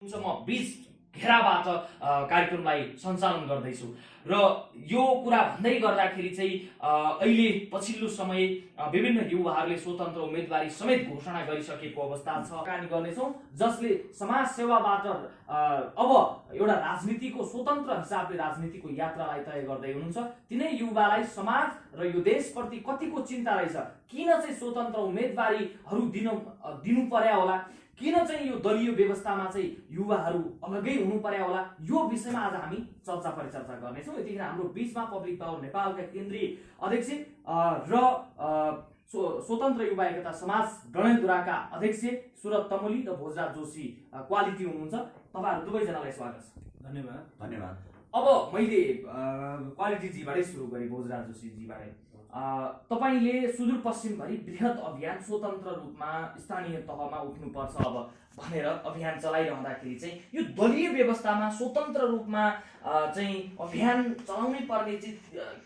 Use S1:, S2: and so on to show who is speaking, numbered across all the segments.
S1: म 20 घेराबाट कार्यक्रमलाई सञ्चालन गर्दैछु र यो कुरा भन्दै गर्दाखेरि चाहिँ अहिले पछिल्लो समय विभिन्न युवाहरूले स्वतन्त्र उम्मेदवारी समेत घोषणा गरिसकेको अवस्था छ। कुराकानी गर्नेछौँ जसले समाज सेवाबाट अब एउटा राजनीतिको स्वतन्त्र हिसाबले राजनीतिको यात्रालाई तय गर्दै हुनुहुन्छ। तिनै युवालाई समाज र यो देशप्रति कतिको चिन्ता रहेछ, किन चाहिँ स्वतन्त्र उम्मेदवारीहरू दिनु पर्या होला, किन चाहिँ यो दलीय व्यवस्थामा चाहिँ युवाहरू अलग्गै हुनु पर्या होला, यो विषयमा आज हामी चर्चा परिचर्चा गर्नेछौँ। यतिखेर हाम्रो बीचमा पब्लिक पावर नेपालका केन्द्रीय अध्यक्ष र स्वतन्त्र युवा एकता समाज डडेलधुराका अध्यक्ष सुरत तमुली र भोजराज जोशी क्वालिटी हुनुहुन्छ। तपाईहरु दुवैजनालाई स्वागत छ।
S2: धन्यवाद।
S1: अब मैले क्वालिटीजीबाटै सुरु गरेँ, भोजराज जोशीजीबाटै। तपाईले सुदूरपश्चिमभरि बृहत अभियान स्वतन्त्र रूपमा स्थानीय तहमा उठ्नुपर्छ अब भनेर अभियान चलाइरहँदाखेरि चाहिँ यो दलीय व्यवस्थामा स्वतन्त्र रूपमा चाहिँ अभियान चलाउनै पर्ने चाहिँ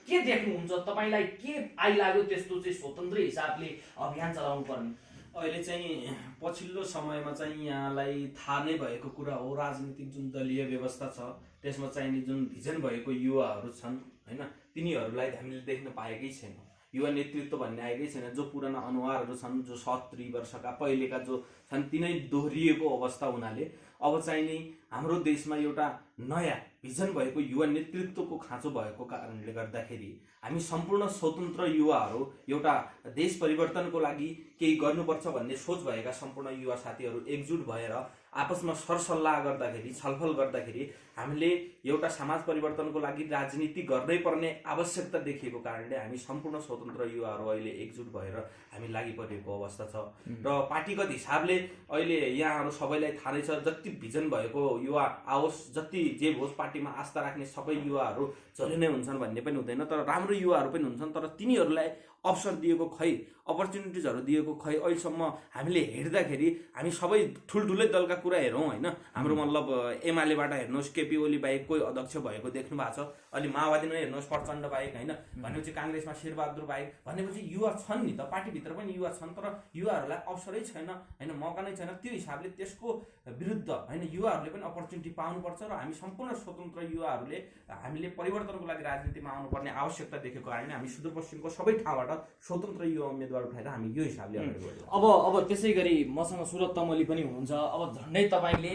S1: के देख्नुहुन्छ? तपाईलाई के आइलाग्यो त्यस्तो चाहिँ स्वतन्त्र हिसाबले अभियान चलाउनु पर्ने?
S2: अहिले चाहिँ पछिल्लो समयमा चाहिँ यहाँलाई थाहा नै भएको कुरा हो, राजनीतिक जुन दलीय व्यवस्था छ त्यसमा चाहिने जुन भिजन भएको युवाहरू छन् हैन, तिनीहरूलाई हामीले देख्न पाएकै छैन। युवा नेतृत्व भन्ने आएकै छैन। जो पुराना अनुहारहरू छन्, जो 70 वर्षका पहिलेका जो छन्, तिनै दोहोरिएको अवस्था हुनाले अब चाहिने हाम्रो देशमा एउटा नयाँ भिजन भएको युवा नेतृत्वको खाँचो भएको कारणले गर्दाखेरि हामी सम्पूर्ण स्वतन्त्र युवाहरू एउटा देश परिवर्तनको लागि केही गर्नुपर्छ भन्ने सोच भएका सम्पूर्ण युवा साथीहरू एकजुट भएर आपसमा सरसल्लाह गर्दाखेरि, छलफल गर्दाखेरि हामीले एउटा समाज परिवर्तनको लागि राजनीति गर्नै पर्ने आवश्यकता देखिएको कारणले हामी सम्पूर्ण स्वतन्त्र युवाहरू अहिले एकजुट भएर हामी लागि परेको अवस्था छ। र पार्टीगत हिसाबले अहिले यहाँहरू सबैलाई थाहा नै छ, जति भिजन भएको युवा आओस्, जति जे होस्, पार्टीमा आस्था राख्ने सबै युवाहरू जहिले नै हुन्छन् भन्ने पनि हुँदैन, तर राम्रो युवाहरू पनि हुन्छन्। तर तिनीहरूलाई अवसर दिएको खै, अपर्च्युनिटिजहरू दिएको खै। अहिलेसम्म हामीले हेर्दाखेरि हामी सबै ठुल्ठुलै दलका कुरा हेरौँ हैन, हाम्रो मतलब एमालेबाट हेर्नुहोस् केपी ओली बाहेक कोही अध्यक्ष भएको देख्नु भएको छ, अलि माओवादीमा हेर्नुहोस् प्रचण्ड बाहेक हैन, भनेपछि काङ्ग्रेसमा शेरबहादुर बाहेक, भनेपछि युवा छन् नि त, पार्टीभित्र पनि युवा छन्, तर युवाहरूलाई अवसरै छैन हैन, मौका नै छैन। त्यो हिसाबले त्यसको विरुद्ध हैन युवाहरूले पनि अपर्च्युनिटी पाउनुपर्छ र हामी सम्पूर्ण स्वतन्त्र युवाहरूले हामीले परिवर्तनको लागि राजनीतिमा आउनुपर्ने आवश्यकता देखेको कारणले हामी सुदूरपश्चिमको सबै ठाउँबाट स्वतन्त्र युवा उम्मेदवार उठाएर हामी यो हिसाबले अगाडि बढ्यौँ।
S1: अब त्यसै गरी मसँग सुरत तमली पनि हुनुहुन्छ। अब झन्डै तपाईले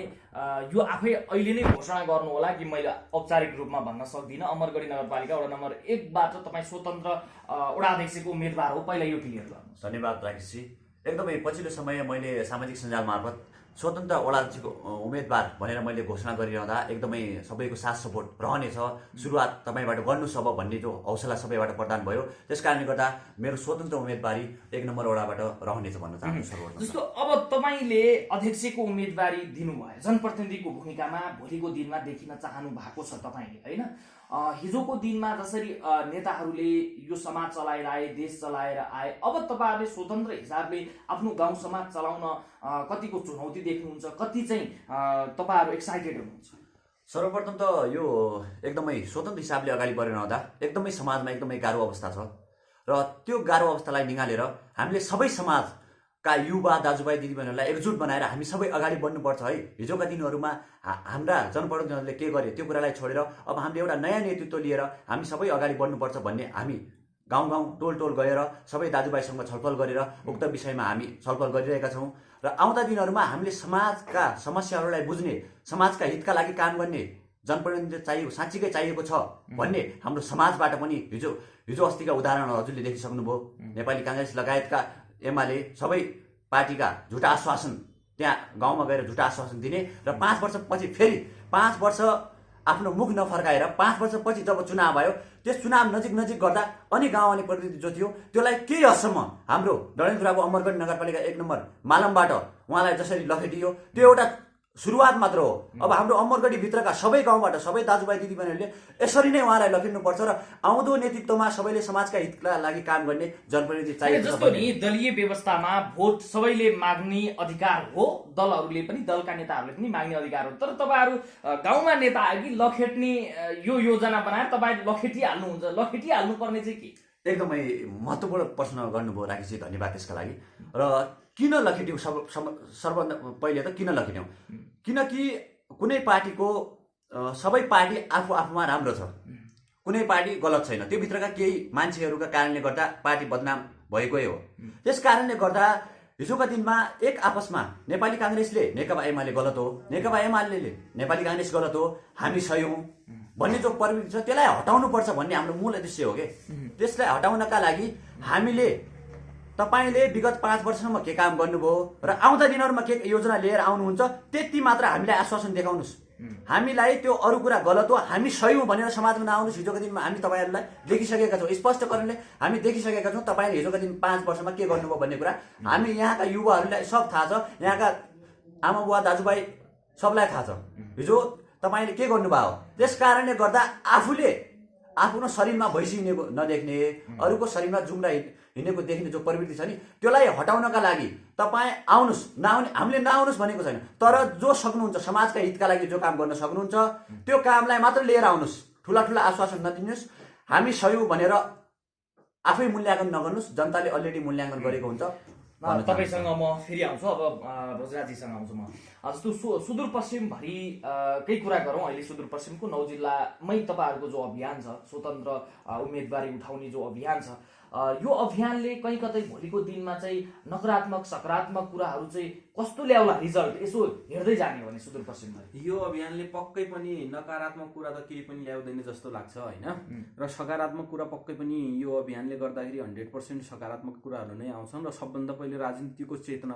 S1: यो आफै अहिले नै घोषणा गर्नु होला कि मैले औपचारिक रूपमा भन्न सक्दिनँ, अमरगढी नगरपालिका वडा नम्बर 1 बाट तपाईँ स्वतन्त्र वडा अध्यक्षको उम्मेदवार हो, पहिला यो क्लियर गर्नुहोस्।
S3: धन्यवाद राकेशजी। एकदमै पछिल्लो समय मैले सामाजिक सञ्जाल मार्फत स्वतन्त्र वडा अध्यक्षको उम्मेदवार भनेर मैले घोषणा गरिरहँदा एकदमै सबैको साथ सपोर्ट रहनेछ, सुरुवात तपाईँबाट गर्नुहोस् अब भन्ने जो हौसला सबैबाट प्रदान भयो, त्यस कारणले गर्दा मेरो स्वतन्त्र उम्मेदवारी 1 नम्बर वडाबाट रहनेछ भन्न चाहन्छु। सर्वप्रथम
S1: जस्तो अब तपाईँले अध्यक्षको उम्मेदवारी दिनुभयो, जनप्रतिनिधिको भूमिकामा भोलिको दिनमा देखिन चाहनु भएको छ तपाईँले हैन। हिजोको दिनमा जसरी नेताहरूले यो समाज चलाएर आए, देश चलाएर आए, अब तपाईँहरूले स्वतन्त्र हिसाबले आफ्नो गाउँ समाज चलाउन कतिको चुनौती देख्नुहुन्छ, कति चाहिँ तपाईँहरू एक्साइटेड हुनुहुन्छ?
S3: सर्वप्रथम त यो एकदमै स्वतन्त्र हिसाबले अगाडि बढिरहँदा एकदमै समाजमा एकदमै गाह्रो अवस्था छ र त्यो गाह्रो अवस्थालाई निगालेर हामीले सबै समाजका युवा दाजुभाइ दिदीबहिनीहरूलाई एकजुट बनाएर हामी सबै अगाडि बढ्नुपर्छ है। हिजोका दिनहरूमा हाम्रा जनप्रतिनिधिहरूले के गरे त्यो कुरालाई छोडेर अब हामीले एउटा नयाँ नेतृत्व लिएर हामी सबै अगाडि बढ्नुपर्छ भन्ने हामी गाउँ गाउँ टोल टोल गएर सबै दाजुभाइसँग छलफल गरेर उक्त विषयमा हामी छलफल गरिरहेका छौँ र आउँदा दिनहरूमा हामीले समाजका समस्याहरूलाई बुझ्ने, समाजका हितका लागि काम गर्ने जनप्रतिनिधि चाहिएको, साँच्चीकै चाहिएको छ भन्ने हाम्रो समाजबाट पनि हिजो अस्तिका उदाहरण हजुरले देखिसक्नुभयो। नेपाली काङ्ग्रेस लगायतका एमाले सबै पार्टीका झुटा आश्वासन त्यहाँ गाउँमा गएर झुटा आश्वासन दिने र 5 वर्षपछि फेरि 5 वर्ष आफ्नो मुख नफर्काएर 5 वर्षपछि जब चुनाव आयो त्यस चुनाव नजिक गर्दा अनि गाउँ आउने प्रतिनिधि जो थियो त्यसलाई केही हदसम्म हाम्रो डडेलधुराको अमरगढी नगरपालिका 1 नम्बर मालमबाट उहाँलाई जसरी लखेटियो त्यो एउटा सुरुवात मात्र हो। अब हाम्रो अमरगढी भित्रका सबै गाउँबाट सबै दाजुभाइ दिदीबहिनीहरूले यसरी नै उहाँलाई लखेट्नुपर्छ र आउँदो नेतृत्वमा सबैले समाजका हितका लागि काम गर्ने जनप्रतिनिधि चाहिएको छ।
S1: जस्तो नि दलीय व्यवस्थामा भोट सबैले माग्ने अधिकार हो, दलहरूले पनि, दलका नेताहरूले पनि माग्ने अधिकार हो, तर तपाईँहरू गाउँमा नेता आयो कि लखेट्ने यो योजना बनाएर तपाईँ लखेटिहाल्नुहुन्छ, लखेटिहाल्नु पर्ने चाहिँ के?
S3: एकदमै महत्त्वपूर्ण प्रश्न गर्नुभयो राकेशजी, धन्यवाद त्यसका लागि। र किन लखेट्यौँ? सर्वभन्दा पहिले त किन लखेट्यौँ? किनकि कुनै पार्टीको सबै पार्टी आफू आफूमा राम्रो छ, कुनै पार्टी गलत छैन। त्यो भित्रका केही मान्छेहरूका कारणले गर्दा पार्टी बदनाम भएकै हो। त्यस कारणले गर्दा हिजोका दिनमा एक आपसमा नेपाली काङ्ग्रेसले नेकपा एमाले गलत हो, नेकपा एमाले नेपाली काङ्ग्रेस गलत हो, हामी सही हौँ भन्ने जो प्रवृत्ति छ त्यसलाई हटाउनुपर्छ भन्ने हाम्रो मूल उद्देश्य हो। त्यसलाई हटाउनका लागि हामीले तपाईँले विगत 5 वर्षसम्म के काम गर्नुभयो र आउँदा दिनहरूमा के योजना लिएर आउनुहुन्छ त्यति मात्र हामीलाई आश्वासन देखाउनुहोस्। हामीलाई त्यो अरू कुरा गलत हो, हामी सही हौँ भनेर समाजमा नआउनुहोस्। हिजोको दिनमा हामी तपाईँहरूलाई देखिसकेका छौँ, स्पष्टकरणले हामी देखिसकेका छौँ तपाईँले हिजोका दिन 5 वर्षमा के गर्नुभयो भन्ने कुरा। हामी यहाँका युवाहरूलाई सब थाहा छ, यहाँका आमा बुवा दाजुभाइ सबलाई थाहा छ हिजो तपाईँले के गर्नुभयो। त्यस कारणले गर्दा आफूले आफ्नो शरीरमा भैँसी हिँडेको नदेख्ने, अरूको शरीरमा जुम्रा हिँडेको देख्ने जो प्रवृत्ति छ नि त्यसलाई हटाउनका लागि तपाईँ आउनुहोस्। नआउने हामीले नआउनुहोस् भनेको छैन, तर जो सक्नुहुन्छ समाजका हितका लागि जो काम गर्न सक्नुहुन्छ त्यो कामलाई मात्र लिएर आउनुहोस्। ठुला ठुला आश्वासन नदिनुहोस्, हामी सही हो भनेर आफै मूल्याङ्कन नगर्नुहोस्। जनताले अलरेडी मूल्याङ्कन गरेको हुन्छ।
S1: तपाईसँग म फेरि आउँछु, अब भोजराजीसँग आउँछु म। जस्तो सुदूरपश्चिमभरि केही कुरा गरौँ। अहिले सुदूरपश्चिमको 9 जिल्लामै तपाईँहरूको जो अभियान छ, स्वतन्त्र उम्मेदवारी उठाउने जो अभियान छ, यो अभियानले कहीँ कतै भोलिको दिनमा चाहिँ नकारात्मक सकारात्मक कुराहरू चाहिँ कस्तो ल्याउला रिजल्ट यसो हेर्दै जाने हो भने सुदूरपश्चिममा
S2: यो अभियानले पक्कै पनि नकारात्मक कुरा त केही पनि ल्याउँदैन जस्तो लाग्छ होइन, र सकारात्मक कुरा पक्कै पनि यो अभियानले गर्दाखेरि 100% सकारात्मक कुराहरू नै आउँछन्। र सबभन्दा पहिले राजनीतिको चेतना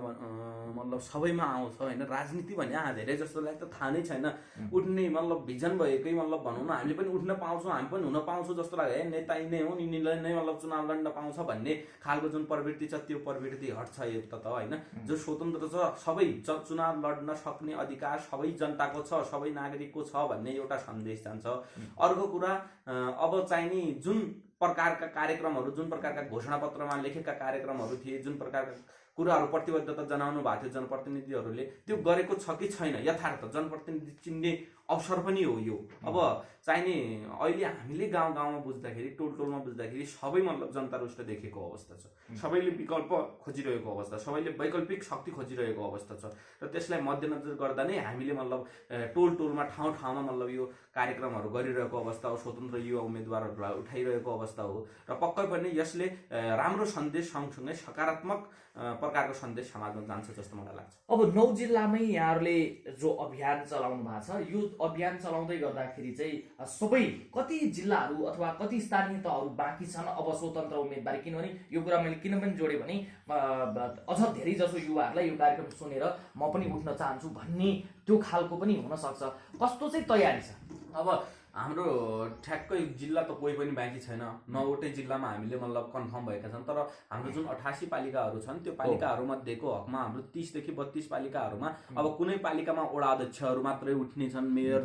S2: मतलब सबैमा आउँछ होइन। राजनीति भने धेरै जसोलाई त थाहा नै छैन, उठ्ने मतलब भिजन भएकै मतलब भनौँ न हामीले पनि उठ्न पाउँछौँ, हामी पनि हुन पाउँछौँ जस्तो लाग्यो। नेता नै हुन्, यिनीलाई नै मतलब चुनाव लड्न पाउँछ भन्ने खालको जुन प्रवृत्ति छ त्यो प्रवृत्ति हट्छ एउटा त होइन। जो स्वतन्त्र छ, सबै चुनाव लड्न सक्ने अधिकार सबै जनताको छ, सबै नागरिकको छ भन्ने एउटा सन्देश जान्छ। अर्को कुरा अब चाहिने जुन प्रकारका कार्यक्रमहरू, जुन प्रकारका घोषणापत्रमा लेखेका कार्यक्रमहरू थिए, जुन प्रकारका कुराहरू प्रतिबद्धता जनाउनु भएको थियो जनप्रतिनिधिहरूले, त्यो गरेको छ कि छैन यथार्थ जनप्रतिनिधि चिन्ने अवसर पनि हो यो। अब चाहिने अहिले हामीले गाउँ गाउँमा बुझ्दाखेरि, टोल टोलमा बुझ्दाखेरि सबै मतलब जनता रुष्ट देखेको अवस्था छ, सबैले विकल्प खोजिरहेको अवस्था, सबैले वैकल्पिक शक्ति खोजिरहेको अवस्था छ। र त्यसलाई मध्यनजर गर्दा नै हामीले मतलब टोल टोलमा ठाउँ ठाउँमा मतलब यो कार्यक्रमहरू गरिरहेको अवस्था हो, स्वतन्त्र युवा उम्मेदवारहरूलाई उठाइरहेको अवस्था हो। र पक्कै पनि यसले राम्रो सन्देश सँगसँगै सकारात्मक प्रकारको सन्देश समाजमा जान्छ जस्तो मलाई लाग्छ।
S1: अब 9 जिल्लामै यहाँहरूले जो अभियान चलाउनु भएको छ, यो अभियान चलाउँदै गर्दाखेरि चाहिँ सबै कति जिल्लाहरू अथवा कति स्थानीय तहहरू बाँकी छन् अब स्वतन्त्र उम्मेदवारी? किनभने यो कुरा मैले किन पनि जोडेँ भने अझ धेरै जसो युवाहरूलाई यो कार्यक्रम सुनेर म पनि उठ्न चाहन्छु भन्ने त्यो खालको पनि हुनसक्छ। कस्तो चाहिँ तयारी छ?
S2: अब हाम्रो ठ्याक्कै जिल्ला त कोही पनि बाँकी छैन, 9वटै जिल्लामा हामीले मतलब कन्फर्म भएका छन्। तर हाम्रो जुन 88 पालिकाहरू छन् त्यो पालिकाहरूमध्येको हकमा हाम्रो 30 देखि 32 पालिकाहरूमा अब कुनै पालिकामा वडा अध्यक्षहरू मात्रै उठ्ने छन्, मेयर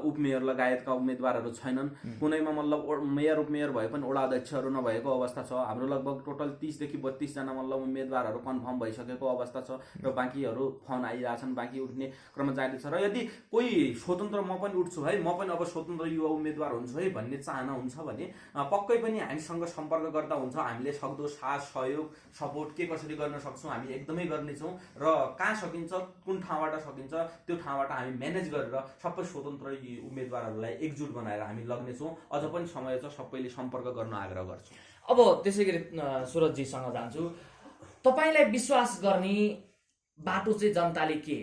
S2: उपमेयर लगायतका उम्मेदवारहरू छैनन्। कुनैमा मतलब मेयर उपमेयर भए पनि वडा अध्यक्षहरू नभएको अवस्था छ। हाम्रो लगभग टोटल 30 देखि 32 जना मतलब उम्मेदवारहरू कन्फर्म भइसकेको अवस्था छ र बाँकीहरू फोन आइरहेछन्, बाँकी उठ्ने क्रम जारी छ। र यदि कोही स्वतन्त्र म पनि उठ्छु है, म पनि अब स्वतन्त्र युवा उम्मेदवार हुन्छु है भन्ने चाहना हुन्छ भने पक्कै पनि हामीसँग सम्पर्क गर्दा हुन्छ। हामीले सक्दो साथ सहयोग सपोर्ट के कसरी गर्न सक्छौँ हामी एकदमै गर्नेछौँ। र कहाँ सकिन्छ, कुन ठाउँबाट सकिन्छ त्यो ठाउँबाट हामी म्यानेज गरेर सबै स्वतन्त्र उम्मेदवारहरूलाई एकजुट बनाएर हामी लग्नेछौँ। अझ पनि समय छ, सबैले सम्पर्क गर्न आग्रह गर्छु।
S1: अब त्यसै गरी सुरजजीसँग जान्छु। तपाईँलाई विश्वास गर्ने बाटो चाहिँ जनताले के,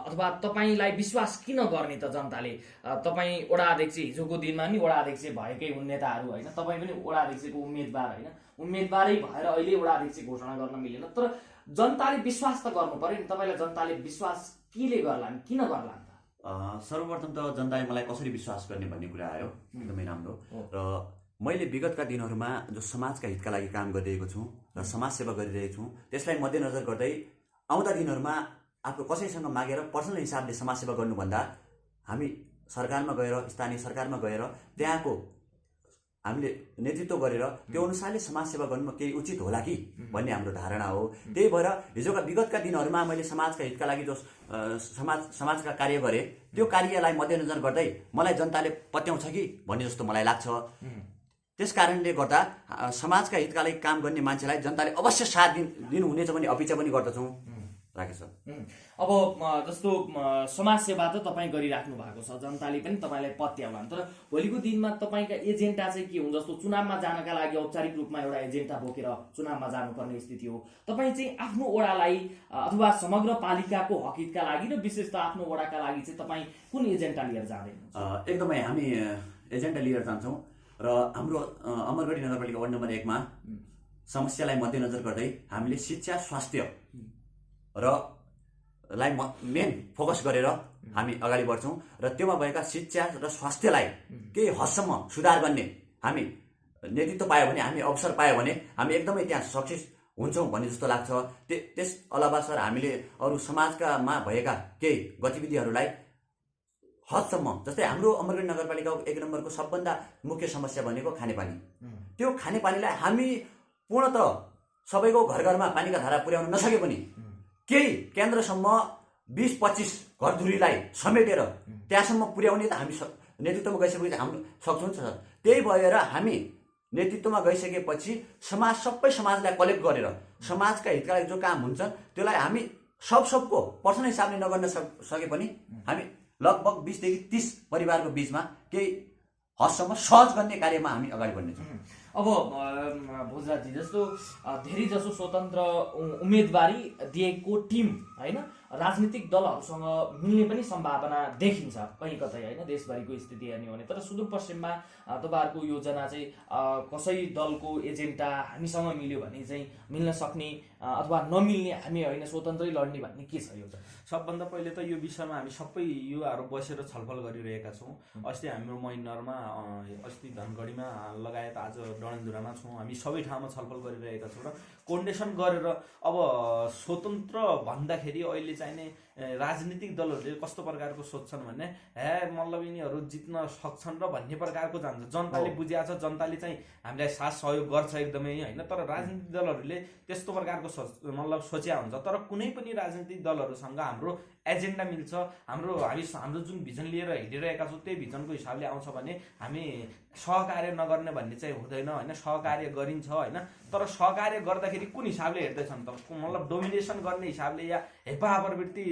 S1: अथवा तपाईँलाई विश्वास किन गर्ने त जनताले? तपाईँ वडा अध्यक्ष, हिजोको दिनमा नि वडा अध्यक्ष भएकै हुन् नेताहरू होइन, तपाईँ पनि वडा अध्यक्षको उम्मेदवार होइन, उम्मेदवारै भएर अहिले वडा अध्यक्ष घोषणा गर्न मिलेन। तर जनताले विश्वास त गर्नु पर्यो नि। तपाईँलाई जनताले विश्वास केले गर्लान्, किन गर्लान् त?
S3: सर्वप्रथम त जनताले मलाई कसरी विश्वास गर्ने भन्ने कुरा आयो, एकदमै राम्रो। र मैले विगतका दिनहरूमा जो समाजका हितका लागि काम गरिरहेको छु र समाजसेवा गरिरहेको छु त्यसलाई मध्यनजर गर्दै आउँदा दिनहरूमा आफू कसैसँग मागेर पर्सनल हिसाबले समाजसेवा गर्नुभन्दा हामी सरकारमा गएर, स्थानीय सरकारमा गएर त्यहाँको हामीले नेतृत्व गरेर त्यो अनुसारले समाजसेवा गर्नुमा केही उचित होला कि भन्ने हाम्रो धारणा हो। त्यही भएर हिजोका विगतका दिनहरूमा मैले समाजका हितका लागि जो समाजका कार्य गरेँ त्यो कार्यलाई मध्यनजर गर्दै मलाई जनताले पत्याउँछ कि भन्ने जस्तो मलाई लाग्छ। त्यस कारणले गर्दा समाजका हितका लागि काम गर्ने मान्छेलाई जनताले अवश्य साथ दिनुहुनेछ भन्ने अपेक्षा पनि गर्दछौँ। राखेको छ।
S1: अब जस्तो समाज सेवा त तपाईँ गरिराख्नु भएको छ, जनताले पनि तपाईँलाई पत्याउलान्, तर भोलिको दिनमा तपाईँका एजेन्डा चाहिँ के हुन्? जस्तो चुनावमा जानका लागि औपचारिक रूपमा एउटा एजेन्डा बोकेर चुनावमा जानुपर्ने स्थिति हो, तपाईँ चाहिँ आफ्नो वडालाई अथवा समग्र पालिकाको हकितका लागि र विशेष त आफ्नो वडाका लागि चाहिँ तपाईँ कुन एजेन्डा लिएर जाँदै हुनुहुन्छ?
S3: एकदमै हामी एजेन्डा लिएर जान्छौँ र हाम्रो अमरगढी नगरपालिका वार्ड नम्बर 1 मा समस्यालाई मध्यनजर गर्दै हामीले शिक्षा, स्वास्थ्य र लाई मेन फोकस गरेर हामी अगाडि बढ्छौँ र त्योमा भएका शिक्षा र स्वास्थ्यलाई केही हदसम्म सुधार गर्ने हामी नेतृत्व पायो भने, हामी अवसर पायो भने हामी एकदमै त्यहाँ सक्सेस हुन्छौँ भन्ने जस्तो लाग्छ। त्यस अलावा सर हामीले अरू समाजकामा भएका केही गतिविधिहरूलाई हदसम्म, जस्तै हाम्रो अमरगढी नगरपालिकाको 1 नम्बरको सबभन्दा मुख्य समस्या भनेको खानेपानी। त्यो खानेपानीलाई हामी पूर्णतः सबैको घर घरमा पानीका धारा पुर्याउन नसके पनि केही केन्द्रसम्म 20-25 घरधुरीलाई समेटेर त्यहाँसम्म पुर्याउने त हामी नेतृत्वमा गइसकेपछि हाम्रो सक्छौँ नि सर। त्यही भएर हामी नेतृत्वमा गइसकेपछि सबै समाजलाई कलेक्ट गरेर समाजका हितका लागि जो काम हुन्छन् त्यसलाई हामी सबको पर्सनल हिसाबले नगर्न सके पनि हामी लगभग 20 देखि 30 परिवारको बीचमा केही हदसम्म सहज गर्ने कार्यमा हामी अगाडि बढ्नेछौँ।
S1: अब भोजराजी जस्तो धेरै जसो स्वतन्त्र उम्मेदवारी दिएको टिम होइन, राजनीतिक दलहरूसँग मिल्ने पनि सम्भावना देखिन्छ कहीँ कतै होइन, देशभरिको स्थिति हेर्ने हो भने। तर सुदूरपश्चिममा तपाईँहरूको योजना चाहिँ कसै दलको एजेन्डा हामीसँग मिल्यो भने चाहिँ मिल्न सक्ने अथवा नमिल्ने, हामी होइन स्वतन्त्रै लड्ने भन्ने के छ योजना?
S2: सबभन्दा पहिले त यो विषयमा हामी सबै युवाहरू बसेर छलफल गरिरहेका छौँ। अस्ति हाम्रो मैनरमा, अस्ति धनगढीमा लगायत आज डडेलधुरामा छौँ। हामी सबै ठाउँमा छलफल गरिरहेका छौँ र कोर्डिनेसन गरेर अब स्वतन्त्र भन्दाखेरि अहिले चाहिने राजनीतिक दलहरूले कस्तो प्रकारको सोच्छन् भने मतलब यिनीहरू जित्न सक्छन् र भन्ने प्रकारको जान्छ। जनताले बुझिया छ, जनताले चाहिँ हामीलाई साथ सहयोग गर्छ एकदमै होइन, तर राजनीतिक दलहरूले त्यस्तो प्रकारको मतलब सोचिया हुन्छ। तर कुनै पनि राजनीतिक दलहरूसँग हाम्रो एजेन्डा मिल्छ, हाम्रो जुन भिजन लिएर हिँडिरहेका छौँ त्यही भिजनको हिसाबले आउँछ भने हामी सहकार्य नगर्ने भन्ने चाहिँ हुँदैन होइन, सहकार्य गरिन्छ होइन। तर सहकार्य गर्दाखेरि कुन हिसाबले हेर्दैछन् त, मतलब डोमिनेसन गर्ने हिसाबले या हेपा प्रवृत्ति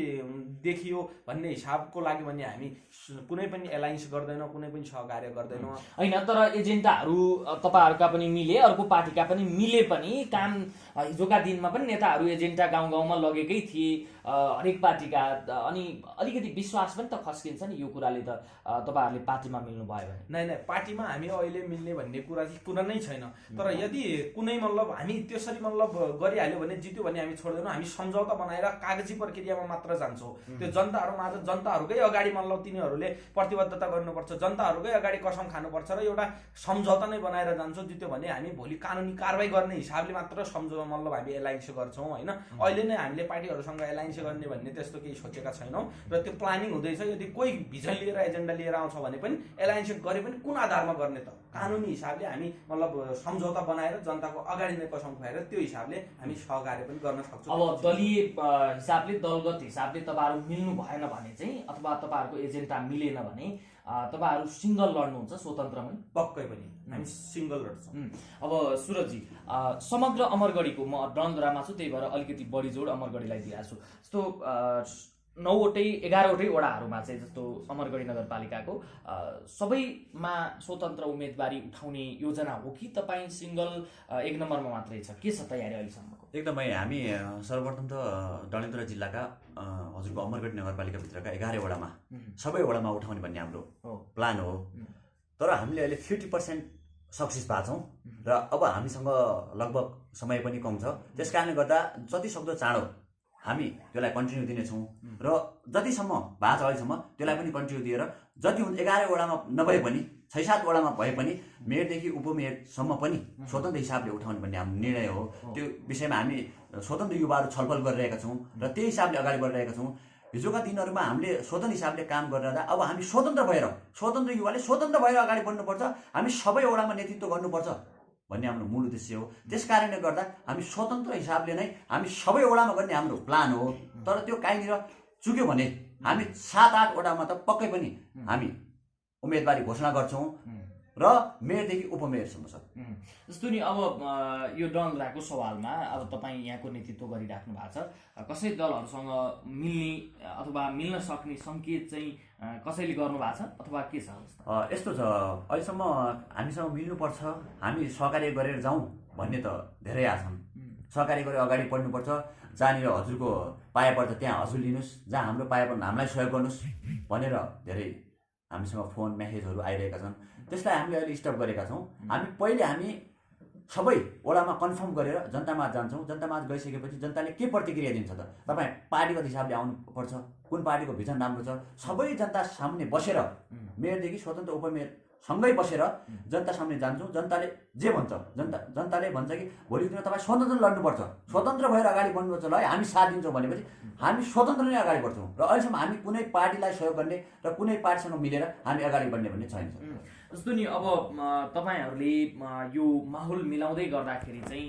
S2: देखियो भन्ने हिसाबको लागि भने हामी कुनै पनि एलायन्स गर्दैनौँ, कुनै पनि सहकार्य गर्दैनौँ
S1: होइन। तर एजेन्डाहरू तपाईँहरूका पनि मिले, अर्को पार्टीका पनि मिले पनि काम हिजोका दिनमा पनि नेताहरू एजेन्डा गाउँ गाउँमा लगेकै थिए हरेक पार्टीका, अनि अलिकति विश्वास पनि त खस्किन्छ नि यो कुराले त तपाईँहरूले पार्टीमा मिल्नु भयो भने।
S2: नै पार्टीमा हामी अहिले मिल्ने भन्ने कुरा नै छैन। तर यदि कुनै मतलब हामी त्यसरी मतलब गरिहाल्यो भने, जित्यो भने हामी छोड्दैनौँ। हामी सम्झौता बनाएर कागजी प्रक्रियामा मात्र जान्छौँ। त्यो जनताहरूमाझ जनताहरूकै अगाडि मतलब तिनीहरूले प्रतिबद्धता गर्नुपर्छ, जनताहरूकै अगाडि कसम खानुपर्छ र एउटा सम्झौता नै बनाएर जान्छौँ। जित्यो भने हामी भोलि कानुनी कारवाही गर्ने हिसाबले मात्र मतलब हामी एलायन्स गर्छौँ होइन। अहिले नै हामीले पार्टीहरूसँग एलायन्स गर्ने भन्ने त्यस्तो केही सोचेका छैनौँ र त्यो प्लानिङ हुँदैछ। यदि कोही भिजन लिएर एजेन्डा लिएर आउँछ भने पनि एलायन्स गरे पनि कुन आधारमा गर्ने त, कानुनी हिसाबले हामी मतलब सम्झौता बनाएर जनताको अगाडि नै कसम खुवाएर त्यो हिसाबले हामी सहकार्य पनि गर्न सक्छौँ।
S1: अब दलीय हिसाबले, दलगत हिसाबले तपाईँहरू मिल्नु भएन भने चाहिँ, अथवा तपाईँहरूको एजेन्डा मिलेन भने तपाईँहरू सिङ्गल लड्नुहुन्छ स्वतन्त्रमै?
S2: पक्कै पनि हामी सिङ्गल लड्छौँ।
S1: अब सुरजजी, समग्र अमरगढीको, म डडेलधुरामा छु त्यही भएर अलिकति बढी जोड अमरगढीलाई दिएको छु। जस्तो 11वटै वडाहरूमा चाहिँ जस्तो अमरगढी नगरपालिकाको सबैमा स्वतन्त्र उम्मेदवारी उठाउने योजना हो कि तपाईँ सिङ्गल 1 नम्बरमा मात्रै छ? के छ तयारी अहिलेसम्मको?
S3: एकदमै हामी सर्वप्रथम त डडेलधुरा जिल्लाका हजुरको अमरगढी नगरपालिकाभित्रका 11 वडामा सबै वडामा उठाउने भन्ने हाम्रो प्लान हो। तर हामीले अहिले 50% सक्सेस भएको छौँ र अब हामीसँग लगभग समय पनि कम छ। त्यस कारणले गर्दा जति सक्दो चाँडो हामी त्यसलाई कन्टिन्यू दिनेछौँ र जतिसम्म भएको छ अहिलेसम्म त्यसलाई पनि कन्टिन्यू दिएर जति हुन्छ 11 वडामा नभए पनि 6-7 वडामा भए पनि मेयरदेखि उपमेयरसम्म पनि स्वतन्त्र हिसाबले उठाउने भन्ने हाम्रो निर्णय हो। त्यो विषयमा हामी स्वतन्त्र युवाहरू छलफल गरिरहेका छौँ र त्यही हिसाबले अगाडि बढिरहेका छौँ। हिजोका दिनहरूमा हामीले स्वतन्त्र हिसाबले काम गरिरहँदा अब हामी स्वतन्त्र युवाले स्वतन्त्र भएर अगाडि बढ्नुपर्छ, हामी सबै वडामा नेतृत्व गर्नुपर्छ भन्ने हाम्रो मूल उद्देश्य हो। त्यस कारणले गर्दा हामी स्वतन्त्र हिसाबले नै हामी सबै वडामा गर्ने हाम्रो प्लान हो। तर त्यो काहीँनिर चुक्यो भने हामी 7-8 वडामा त पक्कै पनि हामी उम्मेदवारी घोषणा गर्छौँ र मेयरदेखि उपमेयरसम्म छ।
S1: जस्तो नि अब यो डङ्ग्राको सवालमा अब तपाईँ यहाँको नेतृत्व गरिराख्नु भएको छ, कसै दलहरूसँग मिल्ने अथवा मिल्न सक्ने सङ्केत चाहिँ कसैले गर्नु भएको छ अथवा के छ अवस्था?
S3: यस्तो छ, अहिलेसम्म हामीसँग मिल्नुपर्छ, हामी सहकार्य गरेर जाउँ भन्ने त धेरै आछन्। सहकार्य गरेर अगाडि बढ्नुपर्छ, जहाँनिर हजुरको पाया पर्छ त्यहाँ हजुर लिनुहोस्, जहाँ हाम्रो पाया पर्छ हामीलाई सहयोग गर्नुहोस् भनेर धेरै हामीसँग फोन मेसेजहरू आइरहेका छन्। त्यसलाई हामीले अहिले स्टप गरेका छौँ। हामी सबै वडामा कन्फर्म गरेर जनतामाझ जान्छौँ। जनतामाझ गइसकेपछि जनताले के प्रतिक्रिया दिन्छ त, तपाईँ पार्टीगत हिसाबले आउनुपर्छ, कुन पार्टीको भिजन राम्रो छ, सबै जनता सामने बसेर मेयरदेखि स्वतन्त्र उपमेयर सँगै बसेर जनता सामने जान्छौँ। जनताले जे भन्छ, जनताले भन्छ कि भोलिको दिनमा तपाईँ स्वतन्त्र लड्नुपर्छ, स्वतन्त्र भएर अगाडि बढ्नुपर्छ, ल हामी साथ दिन्छौँ भनेपछि हामी स्वतन्त्र नै अगाडि बढ्छौँ। र अहिलेसम्म हामी कुनै पार्टीलाई सहयोग गर्ने र कुनै पार्टीसँग मिलेर हामी अगाडि बढ्ने भन्ने छैन।
S1: जस्तो नि अब तपाईँहरूले यो माहौल मिलाउँदै गर्दाखेरि चाहिँ